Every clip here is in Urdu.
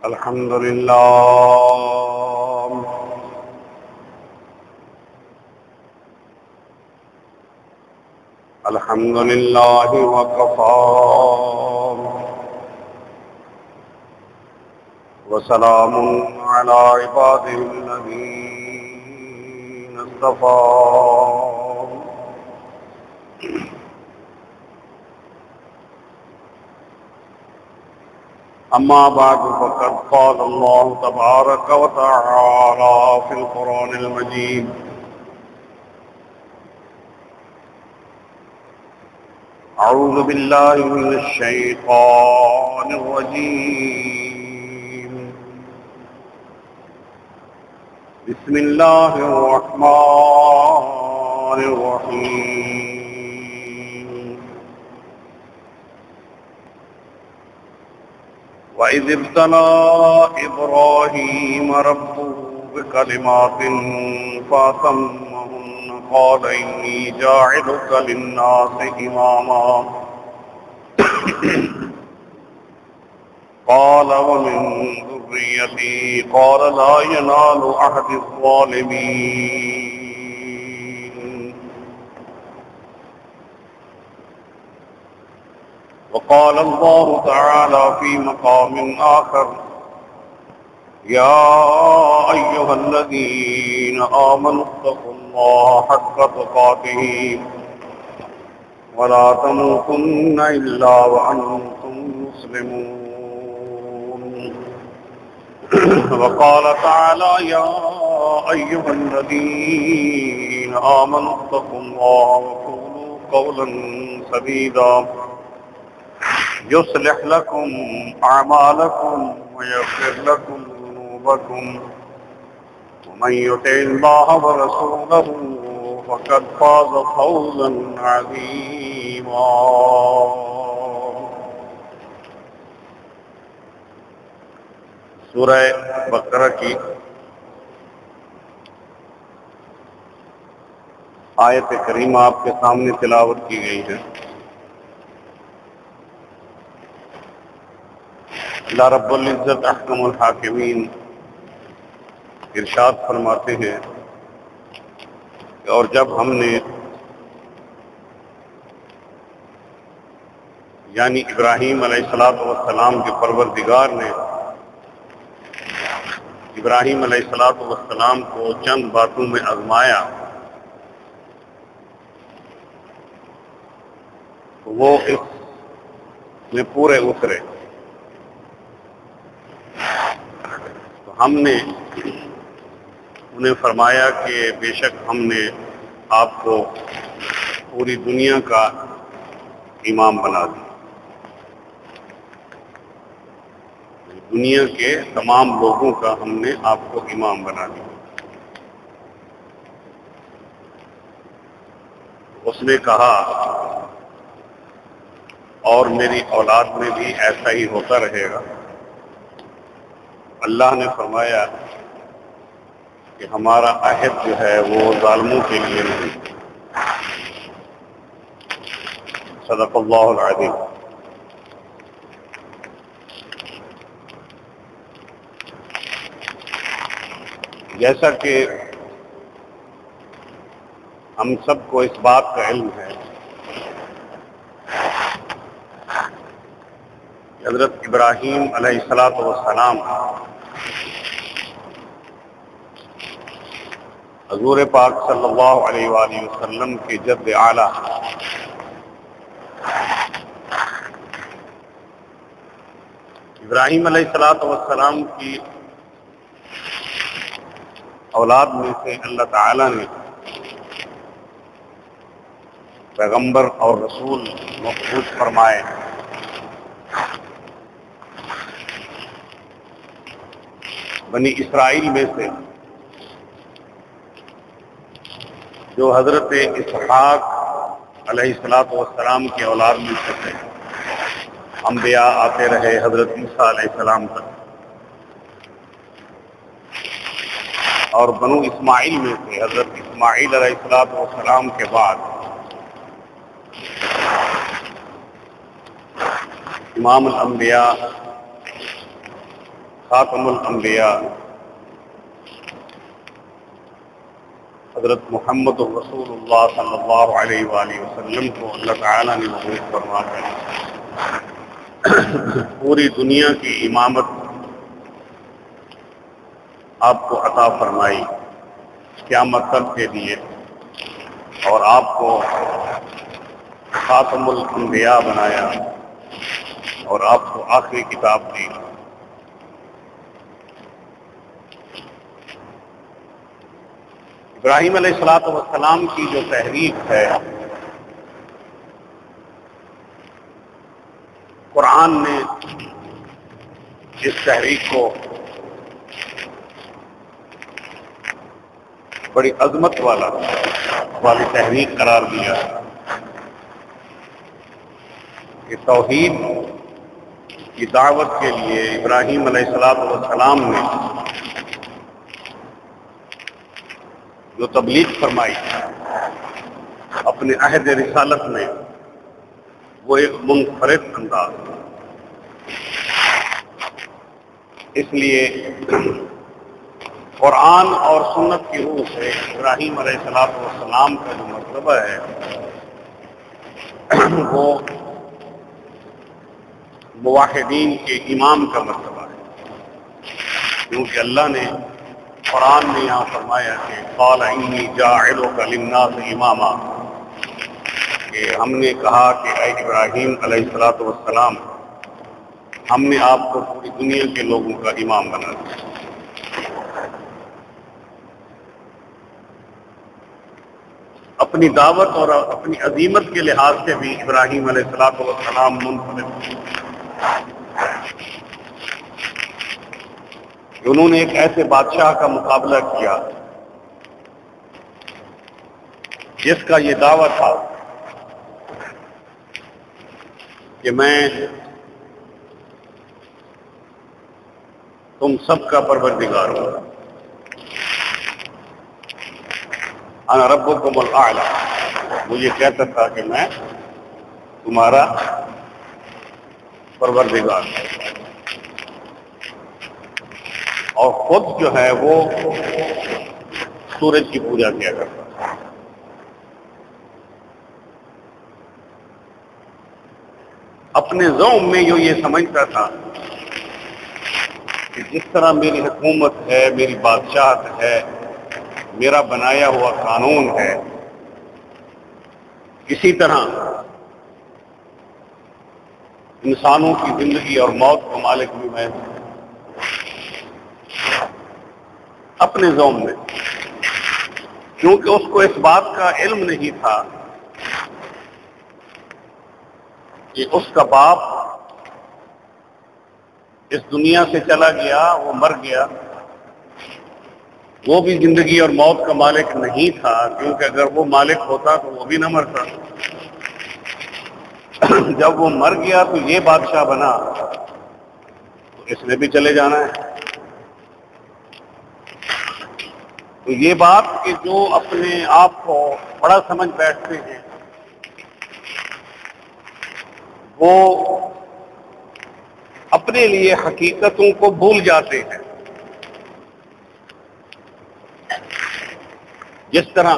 الحمد لله الحمد لله وكفى وسلام على عباده الذين اصطفى أما بعد فقد قال الله تبارك وتعالى في القرآن المجيد أعوذ بالله من الشيطان الرجيم بسم الله الرحمن الرحيم وَإِذِ ابْتَلَى إِبْرَاهِيمَ رَبُّهُ بِكَلِمَاتٍ فَأَتَمَّهُنَّ قَالَ إِنِّي جَاعِلُكَ لِلنَّاسِ إِمَامًا قَالَ وَمِن ذُرِّيَّتِي قَالَ لَا يَنَالُ عَهْدِ الظَّالِمِينَ وقال الله تعالى في مقام آخر يا أيها الذين آمنوا اتقوا الله حق تقاته ولا تموتن إلا وأنتم مسلمون وقال تعالى يا أيها الذين آمنوا اتقوا الله وقولوا قولا سديدا يصلح لكم أعمالكم ويغفر لكم ذنوبكم ومن يطع الله ورسوله فقد فاز فوزا عظيما سورہ بقرہ کی آیت کریمہ آپ کے سامنے تلاوت کی گئی ہے۔ اللہ رب العزت احکم الحاکمین ارشاد فرماتے ہیں کہ اور جب ہم نے یعنی ابراہیم علیہ السلام کے پروردگار نے ابراہیم علیہ السلام کو چند باتوں میں آزمایا تو وہ اس میں پورے اترے، ہم نے انہیں فرمایا کہ بے شک ہم نے آپ کو پوری دنیا کا امام بنا دیا، دنیا کے تمام لوگوں کا ہم نے آپ کو امام بنا دیا۔ اس نے کہا اور میری اولاد میں بھی ایسا ہی ہوتا رہے گا۔ اللہ نے فرمایا کہ ہمارا عہد جو ہے وہ ظالموں کے لیے نہیں۔ صدق اللہ العظیم۔ جیسا کہ ہم سب کو اس بات کا علم ہے کہ حضرت ابراہیم علیہ السلام حضور پاک صلی اللہ علیہ وآلہ وسلم کے جد اعلیٰ ابراہیم علیہ السلام کی اولاد میں سے اللہ تعالیٰ نے پیغمبر اور رسول مبعوث فرمائے۔ بنی اسرائیل میں سے جو حضرت اسحاق علیہ السلام کی اولاد میں سے تھے، انبیاء آتے رہے حضرت عیسیٰ علیہ السلام تک، اور بنو اسماعیل میں سے حضرت اسماعیل علیہ السلام کے بعد امام الانبیاء خاتم الانبیاء حضرت محمد رسول اللہ صلی اللہ علیہ وآلہ وسلم کو اللہ تعالیٰ نے مبعوث فرما کر پوری دنیا کی امامت آپ کو عطا فرمائی قیامت تک کے لیے، اور آپ کو خاتم الانبیاء بنایا اور آپ کو آخری کتاب دی۔ ابراہیم علیہ السلام کی جو تحریک ہے، قرآن نے اس تحریک کو بڑی عظمت والی تحریک قرار دیا کہ توحید کی دعوت کے لیے ابراہیم علیہ السلام نے جو تبلیغ فرمائی اپنے عہد رسالت میں، وہ ایک منفرد انداز۔ اس لیے قرآن اور سنت کی روح سے ابراہیم علیہ السلام کا جو مرتبہ ہے وہ موحدین کے امام کا مرتبہ ہے، کیونکہ اللہ نے قرآن میں یہاں فرمایا کہ قال انی جاعلک للناس اماما، کہ ہم نے کہا کہ اے ابراہیم علیہ السلام، ہم نے آپ کو پوری دنیا کے لوگوں کا امام بنا دیا۔ اپنی دعوت اور اپنی عظیمت کے لحاظ سے بھی ابراہیم علیہ السلام منفرد ہیں۔ انہوں نے ایک ایسے بادشاہ کا مقابلہ کیا جس کا یہ دعویٰ تھا کہ میں تم سب کا پروردگار ہوں، انا ربکم الاعلی۔ وہ یہ کہتا تھا کہ میں تمہارا پروردگار ہوں، اور خود جو ہے وہ سورج کی پوجا کیا کرتا تھا۔ اپنے ذوم میں یہ سمجھتا تھا کہ جس طرح میری حکومت ہے، میری بادشاہت ہے، میرا بنایا ہوا قانون ہے، اسی طرح انسانوں کی زندگی اور موت کا مالک بھی میں ہوں۔ اپنے ذوم میں، کیونکہ اس کو اس بات کا علم نہیں تھا کہ اس کا باپ اس دنیا سے چلا گیا، وہ مر گیا، وہ بھی زندگی اور موت کا مالک نہیں تھا، کیونکہ اگر وہ مالک ہوتا تو وہ بھی نہ مرتا۔ جب وہ مر گیا تو یہ بادشاہ بنا، تو اس نے بھی چلے جانا ہے۔ تو یہ بات کہ جو اپنے آپ کو بڑا سمجھ بیٹھتے ہیں، وہ اپنے لیے حقیقتوں کو بھول جاتے ہیں۔ جس طرح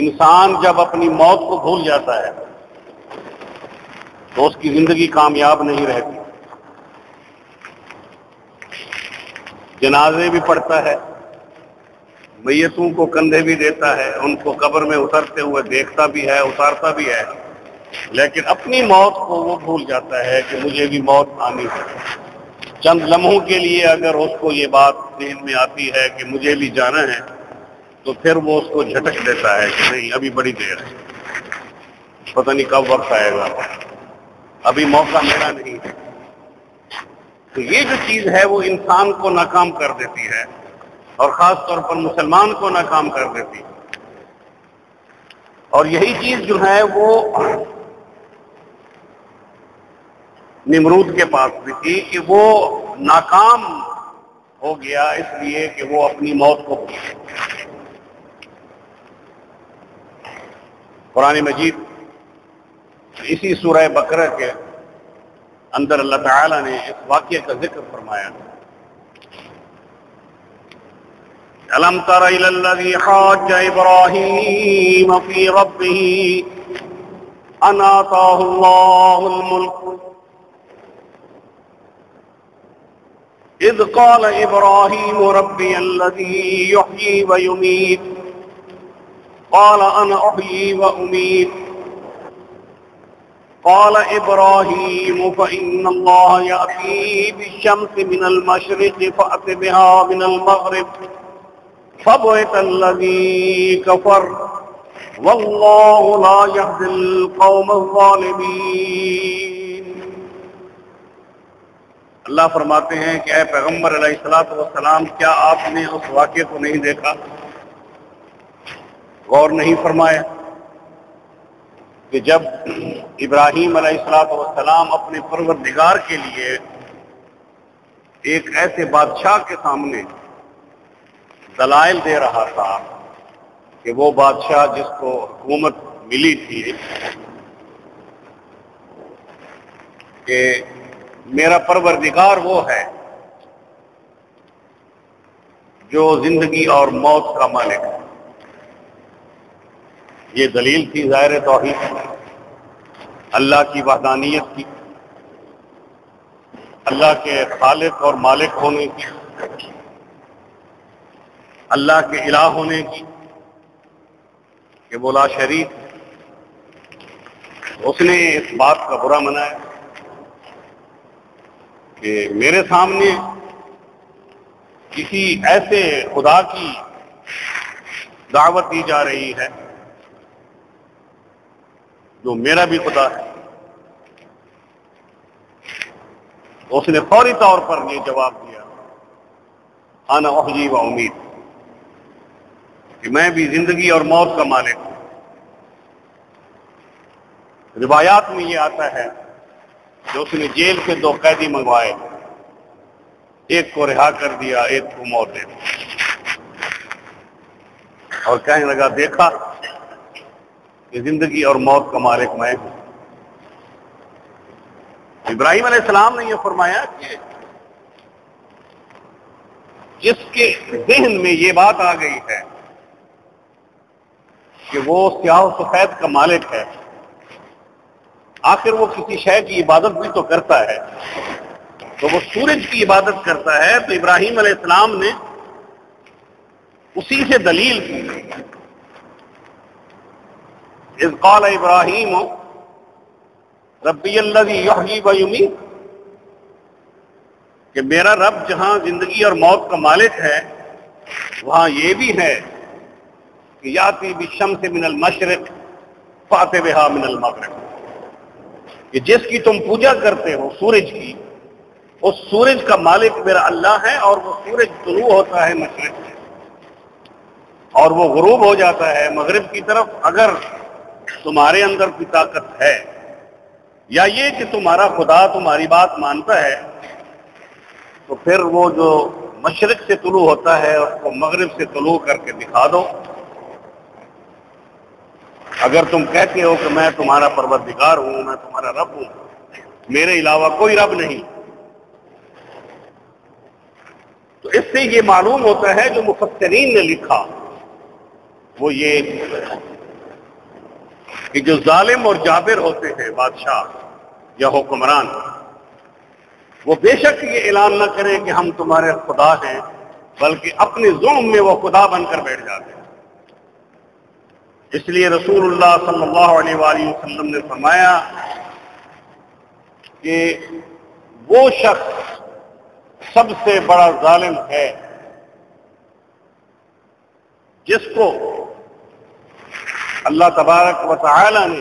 انسان جب اپنی موت کو بھول جاتا ہے تو اس کی زندگی کامیاب نہیں رہتی۔ جنازے بھی پڑھتا ہے، میتوں کو کندھے بھی دیتا ہے، ان کو قبر میں اترتے ہوئے دیکھتا بھی ہے، اتارتا بھی ہے، لیکن اپنی موت کو وہ بھول جاتا ہے کہ مجھے بھی موت آنی ہے۔ چند لمحوں کے لیے اگر اس کو یہ بات ذہن میں آتی ہے کہ مجھے بھی جانا ہے، تو پھر وہ اس کو جھٹک دیتا ہے کہ نہیں، ابھی بڑی دیر ہے، پتہ نہیں کب وقت آئے گا، ابھی موقع میرا نہیں ہے۔ تو یہ جو چیز ہے وہ انسان کو ناکام کر دیتی ہے، اور خاص طور پر مسلمان کو ناکام کر دیتی ہے۔ اور یہی چیز جو ہے وہ نمرود کے پاس بھی تھی کہ وہ ناکام ہو گیا اس لیے کہ وہ اپنی موت کو بھول گیا۔ قرآن مجید اسی سورہ بقرہ کے اندر اللہ تعالیٰ نے اس واقعے کا ذکر فرمایا. ألم تر إلى الذي حاج إبراهيم في ربه أن آتاه الله الملك إذ قال إبراهيم ربي الذي يحيي ويميت قال أنا أحيي وأميت قال إبراهيم فإن الله يأتي بالشمس من المشرق فأت بها من المغرب فبهت الذي كفر والله لا يهدي القوم الظالمين. اللہ فرماتے ہیں کہ اے پیغمبر علیہ الصلوۃ والسلام، کیا آپ نے اس واقعے کو نہیں دیکھا، غور نہیں فرمایا کہ جب ابراہیم علیہ الصلوۃ والسلام اپنے پروردگار کے لیے ایک ایسے بادشاہ کے سامنے دلائل دے رہا تھا کہ وہ بادشاہ جس کو حکومت ملی تھی کہ میرا پروردگار وہ ہے جو زندگی اور موت کا مالک ہے. یہ دلیل تھی ظاہر توحید، اللہ کی وحدانیت کی، اللہ کے خالق اور مالک ہونے کی، اللہ کے الہ ہونے کی، کہ وہ لا شریک. اس نے اس بات کا برا منایا کہ میرے سامنے کسی ایسے خدا کی دعوت دی جا رہی ہے جو میرا بھی خدا ہے. اس نے فوری طور پر یہ جواب دیا انا احیی و امید، کہ میں بھی زندگی اور موت کا مالک ہوں. روایات میں یہ آتا ہے کہ اس نے جیل سے 2 قیدی منگوائے، ایک کو رہا کر دیا، ایک کو موت دے دی، اور کہنے لگا دیکھا کہ زندگی اور موت کا مالک میں ہوں. ابراہیم علیہ السلام نے یہ فرمایا کہ جس کے ذہن میں یہ بات آ گئی ہے کہ وہ سیاہ و سفید کا مالک ہے، آخر وہ کسی شے کی عبادت بھی تو کرتا ہے، تو وہ سورج کی عبادت کرتا ہے. تو ابراہیم علیہ السلام نے اسی سے دلیل کی. اذ قال ابراہیم ربی الذی یحیی و یمیت، کہ میرا رب جہاں زندگی اور موت کا مالک ہے وہاں یہ بھی ہے کہ یاتی بالشمس من المشرق فأت بہا من المغرب، کہ جس کی تم پوجا کرتے ہو سورج کی، اس سورج کا مالک میرا اللہ ہے، اور وہ سورج طلوع ہوتا ہے مشرق سے اور وہ غروب ہو جاتا ہے مغرب کی طرف. اگر تمہارے اندر کوئی طاقت ہے یا یہ کہ تمہارا خدا تمہاری بات مانتا ہے تو پھر وہ جو مشرق سے طلوع ہوتا ہے اس کو مغرب سے طلوع کر کے دکھا دو. اگر تم کہتے ہو کہ میں تمہارا پروردگار ہوں، میں تمہارا رب ہوں، میرے علاوہ کوئی رب نہیں، تو اس سے یہ معلوم ہوتا ہے جو مفسرین نے لکھا وہ یہ کہ جو ظالم اور جابر ہوتے ہیں بادشاہ یا حکمران، وہ بے شک یہ اعلان نہ کریں کہ ہم تمہارے خدا ہیں، بلکہ اپنے ظلم میں وہ خدا بن کر بیٹھ جاتے ہیں. اس لیے رسول اللہ صلی اللہ علیہ وآلہ وسلم نے فرمایا کہ وہ شخص سب سے بڑا ظالم ہے جس کو اللہ تبارک و تعالی نے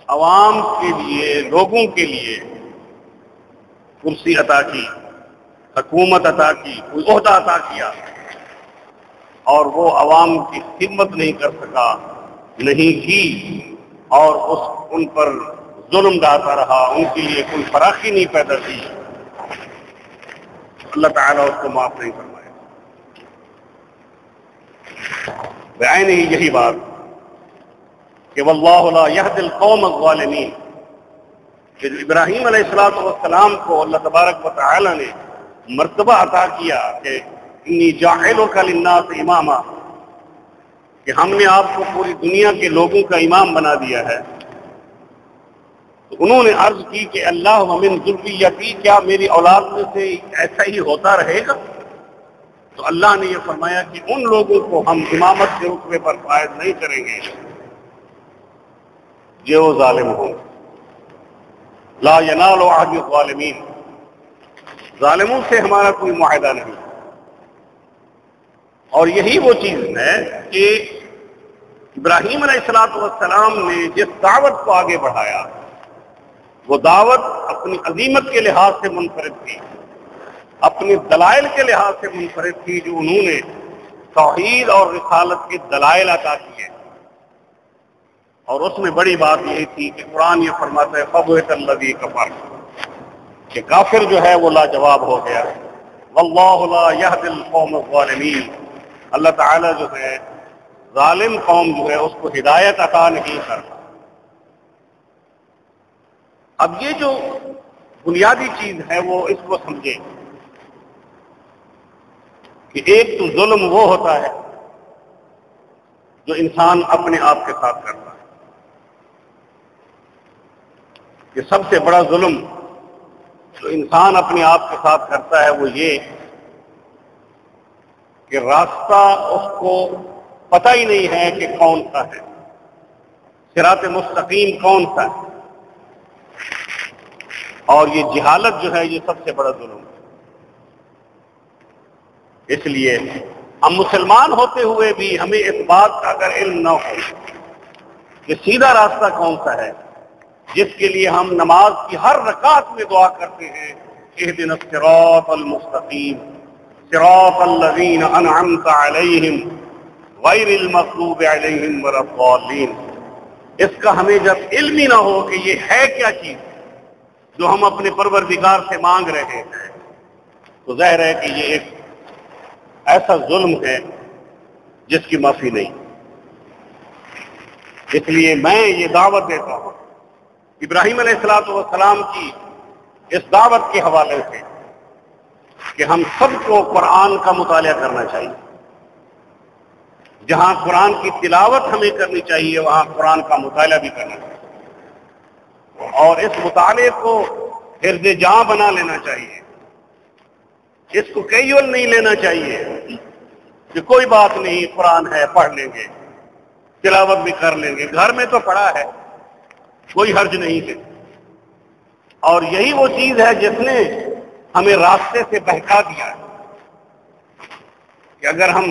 عوام کے لیے، لوگوں کے لیے کرسی عطا کی، حکومت عطا کی، کوئی عہدہ عطا کیا، اور وہ عوام کی خدمت نہیں کر سکا، نہیں کی، اور ان پر ظلم ڈھاتا رہا، ان کے لیے کوئی فراخی نہیں پیدا کی. اللہ تعالیٰ اس کو معاف نہیں فرمائے. بعین ہی یہی بات کہ واللہ لا یہدی القوم الظالمین، کہ جو ابراہیم علیہ السلام کو اللہ تبارک و تعالی نے مرتبہ عطا کیا کہ انی جاعلک للناس اماما، کہ ہم نے آپ کو پوری دنیا کے لوگوں کا امام بنا دیا ہے، تو انہوں نے عرض کی کہ اللہ ومن ذریتی، کیا میری اولاد میں سے ایسا ہی ہوتا رہے گا؟ تو اللہ نے یہ فرمایا کہ ان لوگوں کو ہم امامت کے رتبے پر فائز نہیں کریں گے جو ظالم ہوں۔ لا ینال عہد الظالمین، ظالموں سے ہمارا کوئی معاہدہ نہیں۔ اور یہی وہ چیز ہے کہ ابراہیم علیہ السلام نے جس دعوت کو آگے بڑھایا، وہ دعوت اپنی عظیمت کے لحاظ سے منفرد تھی، اپنے دلائل کے لحاظ سے منفرد تھی، جو انہوں نے توحید اور رسالت کے دلائل عطا کیے۔ اور اس میں بڑی بات یہ تھی کہ قرآن یہ فرماتا ہے فَبُہِتَ الَّذِي كَفَرَ، کہ کافر جو ہے وہ لاجواب ہو گیا۔ وَاللَّهُ لَا يَهْدِي الْقَوْمَ الظَّالِمِينَ، اللہ تعالیٰ جو ہے ظالم قوم جو ہے اس کو ہدایت عطا نہیں کرتا۔ اب یہ جو بنیادی چیز ہے وہ اس کو سمجھے کہ ایک تو ظلم وہ ہوتا ہے جو انسان اپنے آپ کے ساتھ کرتا ہے۔ یہ سب سے بڑا ظلم جو انسان اپنے آپ کے ساتھ کرتا ہے وہ یہ کہ راستہ اس کو پتہ ہی نہیں ہے کہ کون سا ہے، صراط مستقیم کون سا ہے۔ اور یہ جہالت جو ہے یہ سب سے بڑا ظلم ہے۔ اس لیے ہم مسلمان ہوتے ہوئے بھی ہمیں اس بات کا اگر علم نہ ہو کہ سیدھا راستہ کون سا ہے، جس کے لیے ہم نماز کی ہر رکعت میں دعا کرتے ہیں اہدنا الصراط المستقیم صراط الذین انعمت علیہم غیر المغضوب علیہم ولا الضالین، اس کا ہمیں جب علم ہی نہ ہو کہ یہ ہے کیا چیز جو ہم اپنے پروردگار سے مانگ رہے ہیں، تو ظاہر ہے کہ یہ ایک ایسا ظلم ہے جس کی معافی نہیں۔ اس لیے میں یہ دعوت دیتا ہوں ابراہیم علیہ السلام کی اس دعوت کے حوالے سے کہ ہم سب کو قرآن کا مطالعہ کرنا چاہیے۔ جہاں قرآن کی تلاوت ہمیں کرنی چاہیے وہاں قرآن کا مطالعہ بھی کرنا چاہیے، اور اس مطالعے کو حفظ جاں بنا لینا چاہیے۔ اس کو کیجول نہیں لینا چاہیے کہ کوئی بات نہیں، قرآن ہے پڑھ لیں گے، تلاوت بھی کر لیں گے، گھر میں تو پڑھا ہے، کوئی حرج نہیں ہے۔ اور یہی وہ چیز ہے جس نے ہمیں راستے سے بہکا دیا ہے کہ اگر ہم،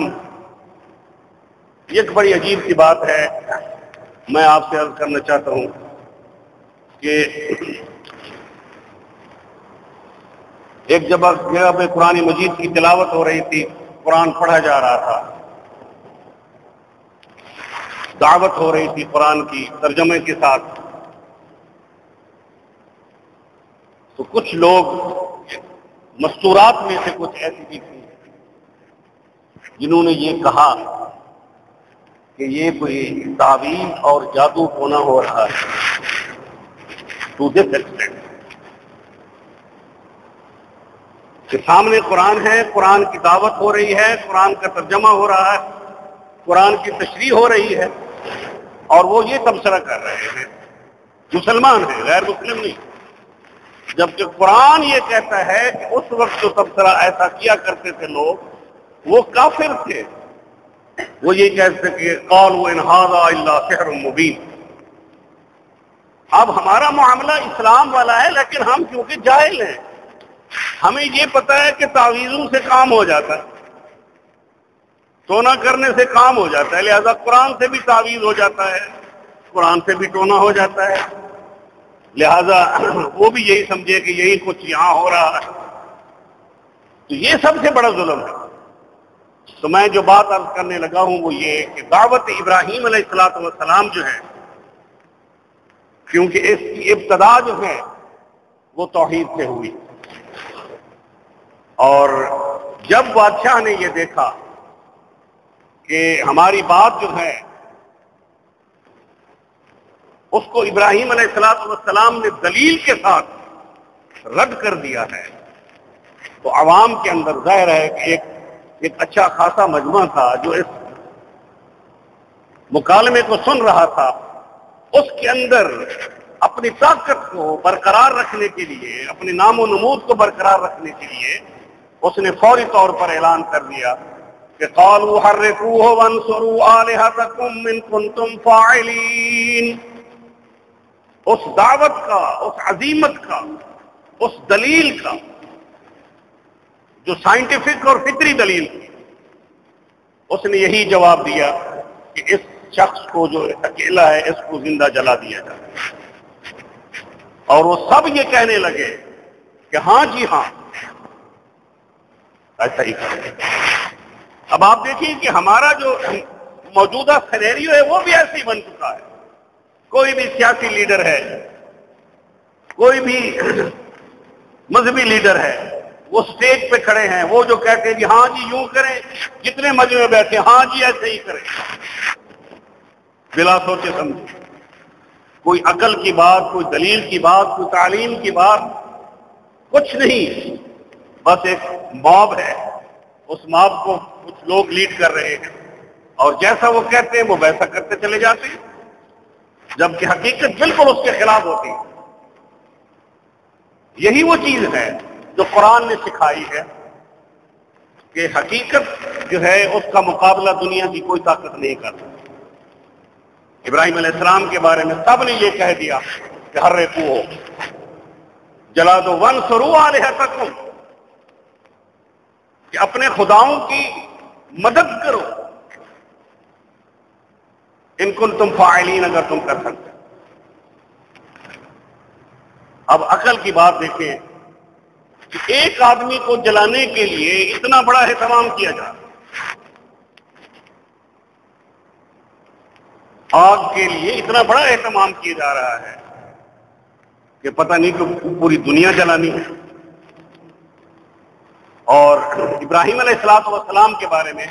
ایک بڑی عجیب سی بات ہے، میں آپ سے عرض کرنا چاہتا ہوں کہ ایک جگہ پہ قرآن مجید کی تلاوت ہو رہی تھی، قرآن پڑھا جا رہا تھا، دعوت ہو رہی تھی قرآن کی ترجمے کے ساتھ، تو کچھ لوگ مستورات میں سے کچھ ایسی بھی تھی جنہوں نے یہ کہا کہ یہ کوئی تعویذ اور جادو ٹونا ہو رہا ہے، ٹو دس ایکسٹینٹ کہ سامنے قرآن ہے، قرآن کی دعوت ہو رہی ہے، قرآن کا ترجمہ ہو رہا ہے، قرآن کی تشریح ہو رہی ہے، اور وہ یہ تبصرہ کر رہے ہیں، مسلمان ہیں، غیر مسلم نہیں، جبکہ قرآن یہ کہتا ہے کہ اس وقت جو تبصرہ ایسا کیا کرتے تھے لوگ وہ کافر تھے، وہ یہ کہتے کہ قالوا ان ھذا الا سحر مبین۔ اب ہمارا معاملہ اسلام والا ہے، لیکن ہم کیونکہ جاہل ہیں، ہمیں یہ پتہ ہے کہ تعویذوں سے کام ہو جاتا ہے، ٹونا کرنے سے کام ہو جاتا ہے، لہذا قرآن سے بھی تعویذ ہو جاتا ہے، قرآن سے بھی ٹونا ہو جاتا ہے، لہذا وہ بھی یہی سمجھے کہ یہی کچھ یہاں ہو رہا ہے۔ تو یہ سب سے بڑا ظلم ہے۔ تو میں جو بات عرض کرنے لگا ہوں وہ یہ کہ دعوت ابراہیم علیہ السلام جو ہے، کیونکہ اس کی ابتدا جو ہے وہ توحید سے ہوئی، اور جب بادشاہ نے یہ دیکھا کہ ہماری بات جو ہے اس کو ابراہیم علیہ السلام نے دلیل کے ساتھ رد کر دیا ہے، تو عوام کے اندر ظاہر ہے کہ ایک اچھا خاصا مجمع تھا جو اس مکالمے کو سن رہا تھا، اس کے اندر اپنی طاقت کو برقرار رکھنے کے لیے، اپنے نام و نمود کو برقرار رکھنے کے لیے اس نے فوری طور پر اعلان کر دیا کہ قالوا حرقوه وانصروا آلهتكم ان كنتم فاعلین۔ اس دعوت کا، اس عزیمت کا، اس دلیل کا جو سائنٹیفک اور فطری دلیل تھی، اس نے یہی جواب دیا کہ اس شخص کو جو اکیلا ہے اس کو زندہ جلا دیا جائے۔ اور وہ سب یہ کہنے لگے کہ ہاں جی ہاں ایسا ہی کریں۔ اب آپ دیکھیں کہ ہمارا جو موجودہ سینیریو ہے وہ بھی ایسے ہی بن چکا ہے۔ کوئی بھی سیاسی لیڈر ہے، کوئی بھی مذہبی لیڈر ہے، وہ سٹیج پہ کھڑے ہیں، وہ جو کہتے ہیں جی ہاں جی یوں کریں، جتنے مجمع میں بیٹھے ہاں جی ایسے ہی کریں، بلا سوچے سمجھے، کوئی عقل کی بات، کوئی دلیل کی بات، کوئی تعلیم کی بات، کچھ نہیں، بس ایک موب ہے، اس موب کو کچھ لوگ لیڈ کر رہے ہیں اور جیسا وہ کہتے ہیں وہ ویسا کرتے چلے جاتے ہیں، جبکہ حقیقت بالکل اس کے خلاف ہوتی ہے۔ یہی وہ چیز ہے جو قرآن نے سکھائی ہے کہ حقیقت جو ہے اس کا مقابلہ دنیا کی کوئی طاقت نہیں کر سکتی۔ ابراہیم علیہ السلام کے بارے میں سب نے یہ کہہ دیا کہ حرقوہ، جلا دو، وانصروا آلہتکم، کہ اپنے خداؤں کی مدد کرو، ان کنتم فاعلین، اگر تم کر سکتے۔ اب عقل کی بات دیکھیں کہ ایک آدمی کو جلانے کے لیے اتنا بڑا اہتمام کیا جا رہا ہے، آگ کے لیے اتنا بڑا اہتمام کیا جا رہا ہے کہ پتہ نہیں کہ پوری دنیا جلانی ہے۔ اور ابراہیم علیہ السلام کے بارے میں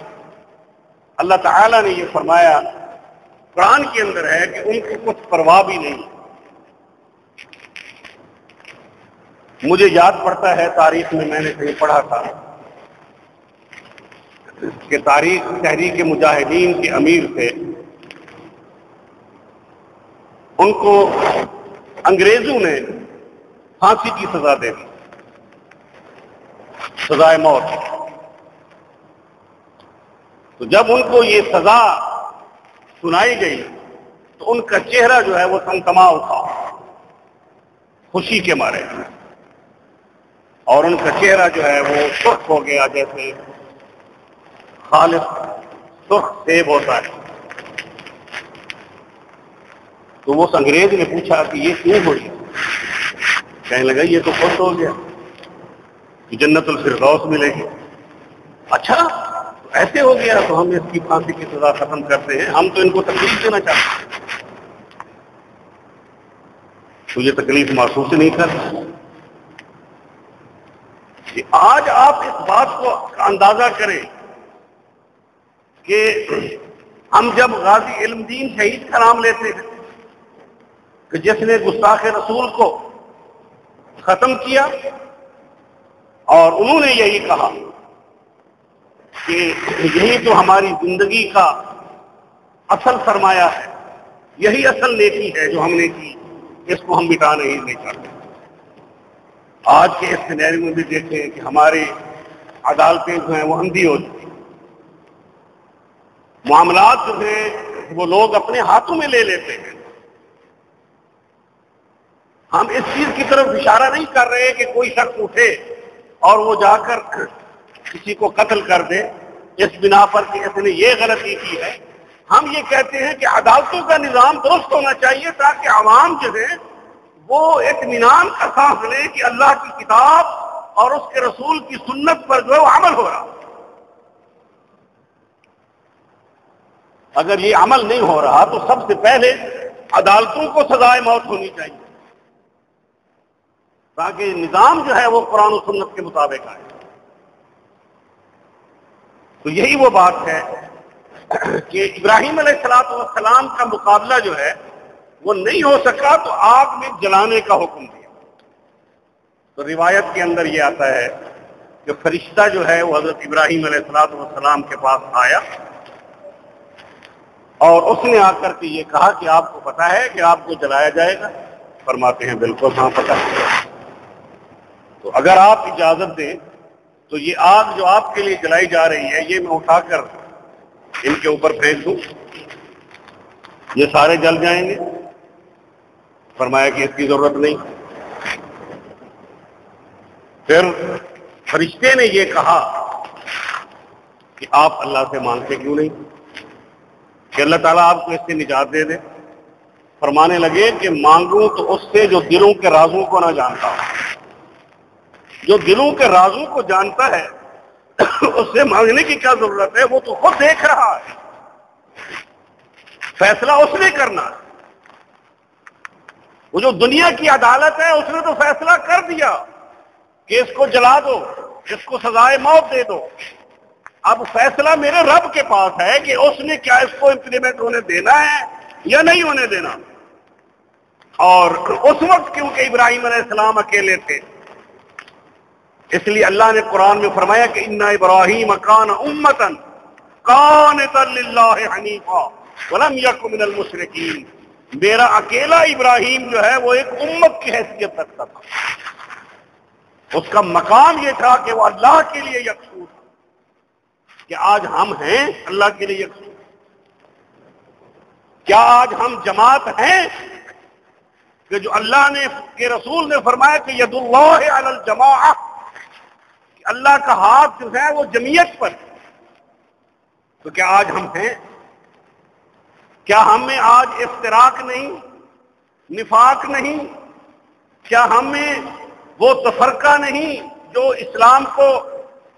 اللہ تعالیٰ نے یہ فرمایا، قرآن کے اندر ہے کہ ان کو کچھ پرواہ بھی نہیں۔ مجھے یاد پڑتا ہے تاریخ میں نے کہیں پڑھا تھا کہ تحریک مجاہدین کے امیر تھے، ان کو انگریزوں نے پھانسی کی سزا دے دی، سزائے موت۔ تو جب ان کو یہ سزا سنائی گئی تو ان کا چہرہ جو ہے وہ سمسما اٹھا خوشی کے مارے، اور ان کا چہرہ جو ہے وہ سرخ ہو گیا جیسے خالص سرخ سیب ہوتا ہے۔ تو وہ انگریز نے پوچھا کہ یہ کیوں ہو گیا؟ کہنے لگا یہ تو خوش ہو گیا کہ جنت الفردوس ملے گی۔ اچھا ایسے ہو گیا تو ہم اس کی پھانسی کی سزا ختم کرتے ہیں، ہم تو ان کو تکلیف دینا چاہتے ہیں، تو یہ تکلیف محسوس نہیں کرتے۔ آج آپ اس بات کو اندازہ کریں کہ ہم جب غازی علم دین شہید کا نام لیتے ہیں کہ جس نے گستاخ رسول کو ختم کیا، اور انہوں نے یہی کہا کہ یہی تو ہماری زندگی کا اصل سرمایہ ہے، یہی اصل نیکی ہے جو ہم نے کی، اس کو ہم مٹا نہیں چاہتے۔ آج کے اس سینیریو میں بھی دیکھیں کہ ہماری عدالتیں جو ہیں وہ اندھی ہو چکی، معاملات جو ہیں وہ لوگ اپنے ہاتھوں میں لے لیتے ہیں۔ ہم اس چیز کی طرف اشارہ نہیں کر رہے کہ کوئی شخص اٹھے اور وہ جا کر کسی کو قتل کر دے اس بنا پر کہ اس نے یہ غلطی کی ہے۔ ہم یہ کہتے ہیں کہ عدالتوں کا نظام درست ہونا چاہیے تاکہ عوام جو ہے وہ اطمینان کا سانس لے کہ اللہ کی کتاب اور اس کے رسول کی سنت پر جو عمل ہو رہا۔ اگر یہ عمل نہیں ہو رہا تو سب سے پہلے عدالتوں کو سزائے موت ہونی چاہیے تاکہ نظام جو ہے وہ قرآن و سنت کے مطابق آئے۔ تو یہی وہ بات ہے کہ ابراہیم علیہ السلام کا مقابلہ جو ہے وہ نہیں ہو سکا تو آگ میں جلانے کا حکم دیا۔ تو روایت کے اندر یہ آتا ہے کہ فرشتہ جو ہے وہ حضرت ابراہیم علیہ السلام کے پاس آیا اور اس نے آ کر کے یہ کہا کہ آپ کو پتا ہے کہ آپ کو جلایا جائے گا؟ فرماتے ہیں بالکل ہاں پتا ہے۔ تو اگر آپ اجازت دیں تو یہ آگ جو آپ کے لیے جلائی جا رہی ہے یہ میں اٹھا کر ان کے اوپر پھینک دوں، یہ سارے جل جائیں گے؟ فرمایا کہ اس کی ضرورت نہیں۔ پھر فرشتے نے یہ کہا کہ آپ اللہ سے مانگتے کیوں نہیں کہ اللہ تعالیٰ آپ کو اس سے نجات دے دے؟ فرمانے لگے کہ مانگوں تو اس سے جو دلوں کے رازوں کو نہ جانتا ہو۔ جو دلوں کے رازوں کو جانتا ہے اس سے مانگنے کی کیا ضرورت ہے؟ وہ تو خود دیکھ رہا ہے، فیصلہ اس نے کرنا ہے۔ وہ جو دنیا کی عدالت ہے اس نے تو فیصلہ کر دیا کہ اس کو جلا دو، اس کو سزائے موت دے دو۔ اب فیصلہ میرے رب کے پاس ہے کہ اس نے کیا اس کو امپلیمنٹ ہونے دینا ہے یا نہیں ہونے دینا۔ اور اس وقت کیونکہ ابراہیم علیہ السلام اکیلے تھے، اس لیے اللہ نے قرآن میں فرمایا کہ ان ابراہیم کان امۃ قانتا للہ حنیفا ولم یک من المشرکین۔ میرا اکیلا ابراہیم جو ہے وہ ایک امت کی حیثیت رکھتا تھا، اس کا مقام یہ تھا کہ وہ اللہ کے لیے یکسو تھا۔ کہ آج ہم ہیں اللہ کے لیے یکسو؟ کیا آج ہم جماعت ہیں کہ جو اللہ نے کے رسول نے فرمایا کہ ید اللہ علی الجماعہ، کہ اللہ کا ہاتھ جو ہے وہ جمعیت پر؟ تو کیا آج ہم ہیں؟ کیا ہم میں آج افتراق نہیں، نفاق نہیں؟ کیا ہم میں وہ تفرقہ نہیں جو اسلام کو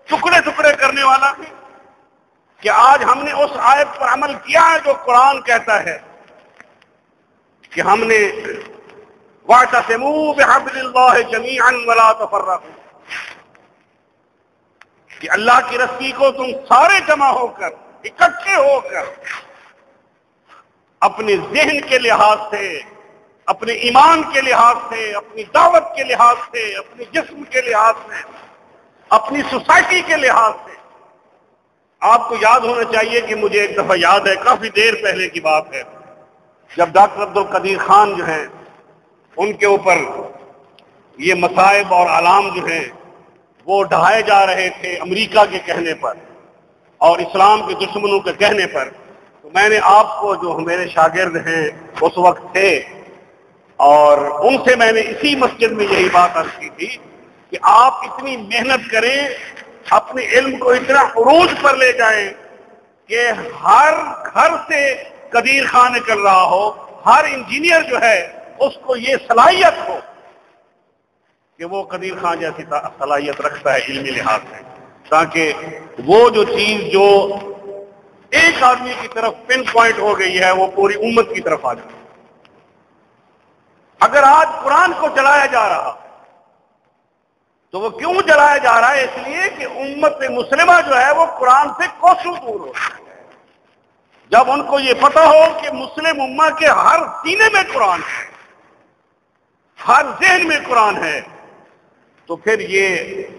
ٹکڑے ٹکڑے کرنے والا ہے؟ کہ آج ہم نے اس آیت پر عمل کیا ہے جو قرآن کہتا ہے کہ ہم نے وَاعْتَصِمُوا بِحَبْلِ اللَّهِ جَمِيعًا وَلَا تَفَرَّقُوا، کہ اللہ کی رسی کو تم سارے جمع ہو کر، اکٹھے ہو کر، اپنے ذہن کے لحاظ سے، اپنے ایمان کے لحاظ سے، اپنی دعوت کے لحاظ سے، اپنے جسم کے لحاظ سے، اپنی سوسائٹی کے لحاظ سے۔ آپ کو یاد ہونا چاہیے کہ مجھے ایک دفعہ یاد ہے، کافی دیر پہلے کی بات ہے، جب ڈاکٹر عبدالقدیر خان جو ہیں ان کے اوپر یہ مصائب اور علام جو ہیں وہ ڈھائے جا رہے تھے امریکہ کے کہنے پر اور اسلام کے دشمنوں کے کہنے پر، تو میں نے آپ کو جو میرے شاگرد ہیں اس وقت تھے اور ان سے میں نے اسی مسجد میں یہی بات عرض کی تھی کہ آپ اتنی محنت کریں، اپنے علم کو اتنا عروج پر لے جائیں کہ ہر گھر سے قدیر خان نکل رہا ہو، ہر انجینئر جو ہے اس کو یہ صلاحیت ہو کہ وہ قدیر خان جیسی صلاحیت رکھتا ہے علمی لحاظ سے، تاکہ وہ جو چیز جو ایک آدمی کی طرف پن پوائنٹ ہو گئی ہے وہ پوری امت کی طرف آ جائے۔ اگر آج قرآن کو جلایا جا رہا تو وہ کیوں جلایا جا رہا ہے؟ اس لیے کہ امت مسلمہ جو ہے وہ قرآن سے کوسوں دور ہو رہی ہے۔ جب ان کو یہ پتہ ہو کہ مسلم امہ کے ہر سینے میں قرآن ہے، ہر ذہن میں قرآن ہے، تو پھر یہ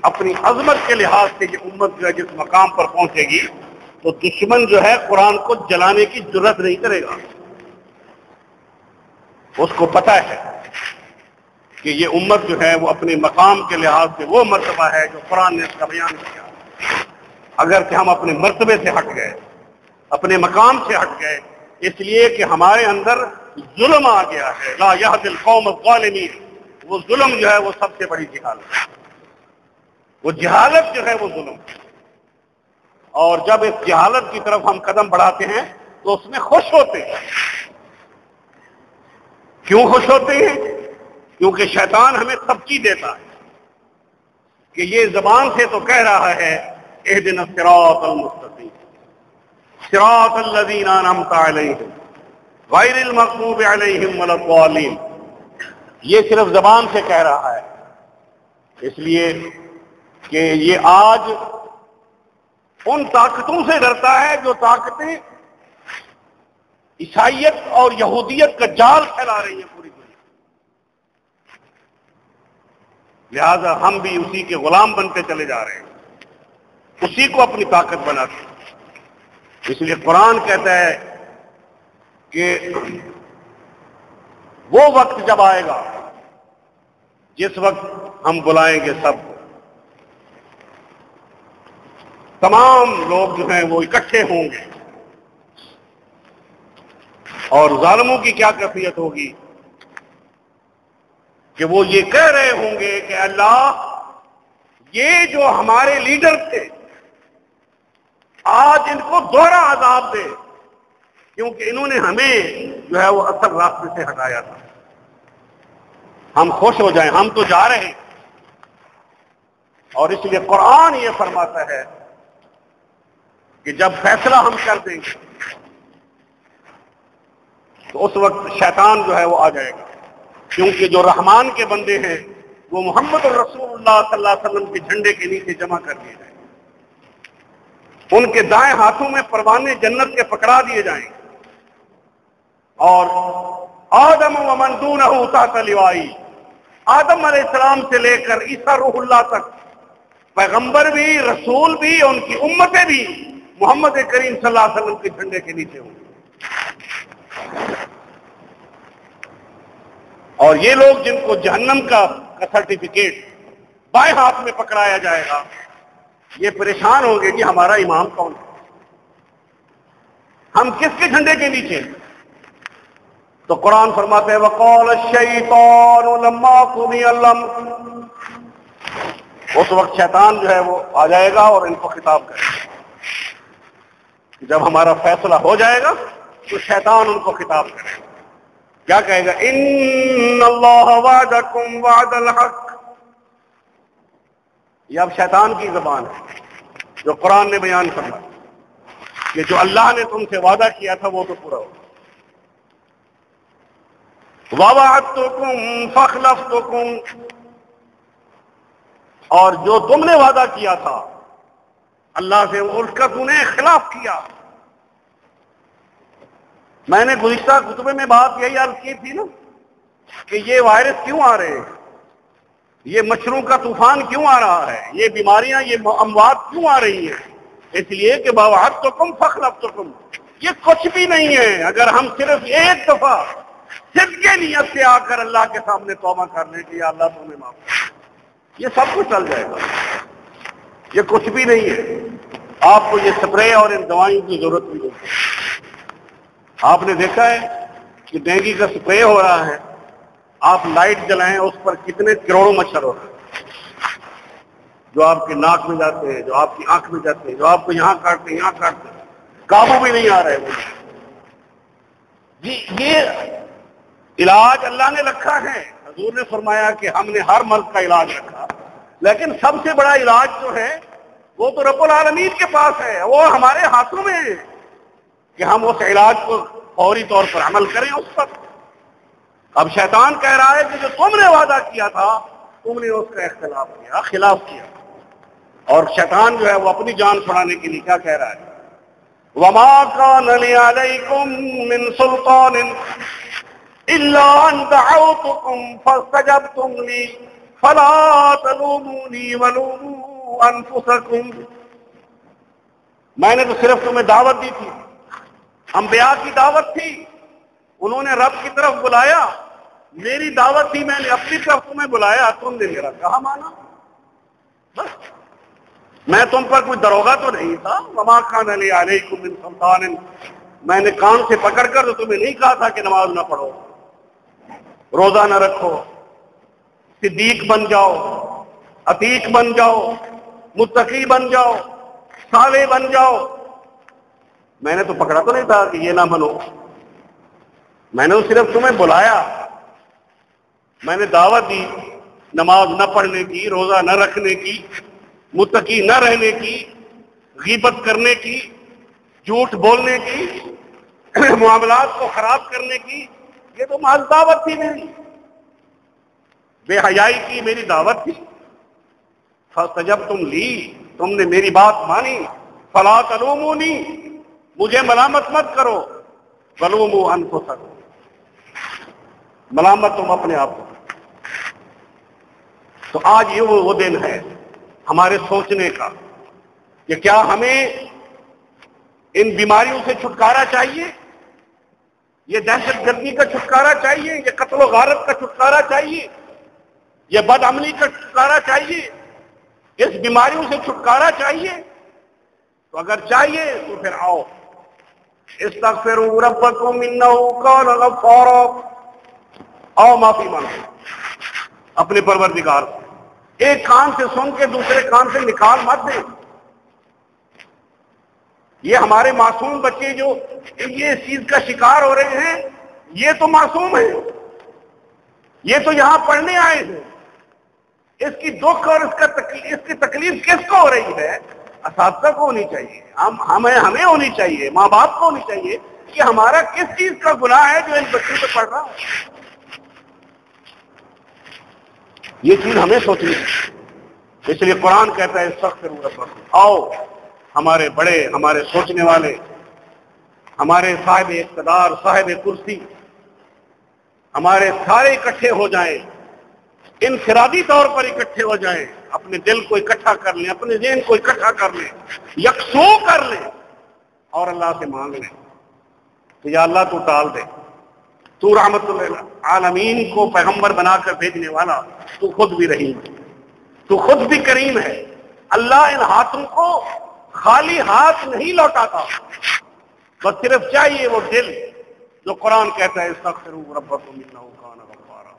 اپنی عظمت کے لحاظ سے یہ امت جو ہے جس مقام پر پہنچے گی تو دشمن جو ہے قرآن کو جلانے کی جرات نہیں کرے گا۔ اس کو پتہ ہے کہ یہ امت جو ہے وہ اپنے مقام کے لحاظ سے وہ مرتبہ ہے جو قرآن نے اس کا بیان کیا۔ اگر کہ ہم اپنے مرتبے سے ہٹ گئے، اپنے مقام سے ہٹ گئے، اس لیے کہ ہمارے اندر ظلم آ گیا ہے، لا یہدی القوم الظالمین، وہ ظلم جو ہے وہ سب سے بڑی جہالت ہے، وہ جہالت جو ہے وہ ظلم ہے۔ اور جب اس جہالت کی طرف ہم قدم بڑھاتے ہیں تو اس میں خوش ہوتے ہیں۔ کیوں خوش ہوتے ہیں؟ کیونکہ شیطان ہمیں تبکی دیتا ہے کہ یہ زبان سے تو کہہ رہا ہے اہدنا الصراط المستقیم صراط الذین انعمت علیہم غیر المغضوب علیہم ولا الضالین، یہ صرف زبان سے کہہ رہا ہے، اس لیے کہ یہ آج ان طاقتوں سے ڈرتا ہے جو طاقتیں عیسائیت اور یہودیت کا جال پھیلا رہی ہیں پوری دنیا. لہذا ہم بھی اسی کے غلام بنتے چلے جا رہے ہیں، اسی کو اپنی طاقت بناتے ہیں. اس لیے قرآن کہتا ہے کہ وہ وقت جب آئے گا جس وقت ہم بلائیں گے سب کو، تمام لوگ جو ہیں وہ اکٹھے ہوں گے، اور ظالموں کی کیا کیفیت ہوگی کہ وہ یہ کہہ رہے ہوں گے کہ اللہ یہ جو ہمارے لیڈر تھے آج ان کو دوہرا عذاب دے، کیونکہ انہوں نے ہمیں جو ہے وہ اصل راستے سے ہٹایا تھا. ہم خوش ہو جائیں، ہم تو جا رہے ہیں. اور اس لیے قرآن یہ فرماتا ہے کہ جب فیصلہ ہم کر دیں گے تو اس وقت شیطان جو ہے وہ آ جائے گا، کیونکہ جو رحمان کے بندے ہیں وہ محمد الرسول اللہ صلی اللہ علیہ وسلم کے جھنڈے کے نیچے جمع کر دیے جائیں. ان کے دائیں ہاتھوں میں پروانے جنت کے پکڑا دیے جائیں، اور آدم و من دونہ تحت لوائی، آدم علیہ السلام سے لے کر عیسیٰ روح اللہ تک، پیغمبر بھی، رسول بھی، ان کی امتیں بھی محمد کریم صلی اللہ علیہ وسلم کے جھنڈے کے نیچے ہوں گے. اور یہ لوگ جن کو جہنم کا سرٹیفکیٹ بائیں ہاتھ میں پکڑایا جائے گا، یہ پریشان ہوں گے کہ ہمارا امام کون ہے، ہم کس کے جھنڈے کے نیچے. تو قرآن فرماتے ہیں وَقَالَ الشَّيْطَانُ لَمَّا قُضِيَ الْأَمْرُ، اس وقت شیطان جو ہے وہ آ جائے گا اور ان کو خطاب کرے گا. جب ہمارا فیصلہ ہو جائے گا تو شیطان ان کو خطاب کرے گا. کیا کہے گا؟ ان اللہ وعدکم وعد الحق. یہ اب شیطان کی زبان ہے جو قرآن نے بیان کرنا کہ جو اللہ نے تم سے وعدہ کیا تھا وہ تو پورا ہو. وَوَعَدتُّكُمْ فَأَخْلَفْتُكُمْ، اور جو تم نے وعدہ کیا تھا اللہ سے اس کا تم نے خلاف کیا. میں نے گزشتہ خطبے میں بات یہی عرض کی تھی نا کہ یہ وائرس کیوں آ رہے ہیں، یہ مچھروں کا طوفان کیوں آ رہا ہے، یہ بیماریاں، یہ اموات کیوں آ رہی ہیں؟ اس لیے کہ وَوَعَدتُّكُمْ فَأَخْلَفْتُكُمْ، یہ کچھ بھی نہیں ہے اگر ہم صرف ایک دفعہ صدق نیت سے آ کر اللہ کے سامنے توبہ کر لیں کہ یا اللہ تمہیں معاف کر، یہ سب کچھ چل جائے گا. یہ کچھ بھی نہیں ہے. آپ کو یہ سپرے اور ان دوائوں کی ضرورت بھی نہیں. آپ نے دیکھا ہے کہ ڈینگی کا سپرے ہو رہا ہے، آپ لائٹ جلائیں اس پر کتنے کروڑوں مچھر ہو رہے ہیں، جو آپ کے ناک میں جاتے ہیں، جو آپ کی آنکھ میں جاتے ہیں، جو آپ کو یہاں کاٹتے ہیں، یہاں کاٹتے ہیں، قابو بھی نہیں آ رہے. جی یہ علاج اللہ نے رکھا ہے. حضور نے فرمایا کہ ہم نے ہر مرض کا علاج رکھا، لیکن سب سے بڑا علاج جو ہے وہ تو رب العالمین کے پاس ہے، وہ ہمارے ہاتھوں میں ہے کہ ہم اس علاج کو فوری طور پر عمل کریں اس پر. اب شیطان کہہ رہا ہے کہ جو تم نے وعدہ کیا تھا تم نے اس کا اختلاف کیا، خلاف کیا. اور شیطان جو ہے وہ اپنی جان چھڑانے کے لیے کیا کہہ رہا ہے؟ وَمَا كَانَ لِي عَلَيْكُمْ مِنْ سُلْطَانٍ إِلَّا أَنْ دَعَوْتُكُمْ فَاسْتَجَبْتُمْ لِي فَلَا تَلُومُونِي وَلُومُوا أَنفُسَكُمْ. میں نے تو صرف تمہیں دعوت دی تھی، انبیاء کی دعوت تھی، انہوں نے رب کی طرف بلایا، میری دعوت تھی، میں نے اپنی طرف تمہیں بلایا، تم نے میرا کہا مانا، بس. میں تم پر کوئی دروغہ تو نہیں تھا. وَمَا كَانَ لِي عَلَيْكُمْ مِنْ سُلْطَانٍ، میں نے کان سے پکڑ کر تو تمہیں نہیں کہا تھا کہ نماز نہ پڑھو، روزہ نہ رکھو، صدیق بن جاؤ، عتیق بن جاؤ، متقی بن جاؤ، صالح بن جاؤ. میں نے تو پکڑا تو نہیں تھا کہ یہ نہ بنو. میں نے تو صرف تمہیں بلایا، میں نے دعوت دی نماز نہ پڑھنے کی، روزہ نہ رکھنے کی، متقی نہ رہنے کی، غیبت کرنے کی، جھوٹ بولنے کی، معاملات کو خراب کرنے کی. یہ تو محض دعوت تھی میری، بے حیائی کی میری دعوت تھی. فَاسْتَجَبْتُمْ لِي، تم نے میری بات مانی. فَلَا تَلُومُونِی، مجھے ملامت مت کرو. ظلموا انفسکم، ملامت تم اپنے آپ کو۔ تو آج یہ وہ دن ہے ہمارے سوچنے کا کہ کیا ہمیں ان بیماریوں سے چھٹکارا چاہیے، یہ دہشت گردی کا چھٹکارا چاہیے، یہ قتل و غارت کا چھٹکارا چاہیے، یہ بد عملی کا چھٹکارا چاہیے، اس بیماریوں سے چھٹکارا چاہیے؟ تو اگر چاہیے تو پھر آؤ، استغفروا ربکم انہ کان غفارا، آؤ معافی مانگو اپنے پروردگار سے۔ ایک کان سے سن کے دوسرے کان سے نکال مت دیں۔ یہ ہمارے معصوم بچے جو یہ اس چیز کا شکار ہو رہے ہیں، یہ تو معصوم ہیں، یہ تو یہاں پڑھنے آئے ہیں۔ اس کی دکھ اور اس کی تکلیف کس کو ہو رہی ہے؟ اساتذہ کو ہونی چاہیے، ہمیں ہونی چاہیے، ماں باپ کو ہونی چاہیے کہ ہمارا کس چیز کا گناہ ہے جو ان بچوں پہ پڑ رہا ہے۔ یہ چیز ہمیں سوچنی ہے۔ اس لیے قرآن کہتا ہے استغفروا ربکم، آؤ ہمارے بڑے، ہمارے سوچنے والے، ہمارے صاحب اقتدار، صاحب کرسی، ہمارے سارے اکٹھے ہو جائیں، انفرادی طور پر اکٹھے ہو جائیں، اپنے دل کو اکٹھا کر لیں، اپنے ذہن کو اکٹھا کر لیں، یکسو کر لیں اور اللہ سے مانگ لیں کہ یا اللہ تو ٹال دے، تو رحمت للعالمین کو پیغمبر بنا کر بھیجنے والا، تو خود بھی رحیم ہے، تو خود بھی کریم ہے۔ اللہ ان ہاتھوں کو خالی ہاتھ نہیں لوٹاتا، بس صرف چاہیے وہ دل جو قرآن کہتا ہے استغفروا ربکم انہ کان غفارا۔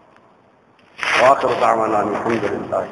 وآخر دعوانا الحمد للہ۔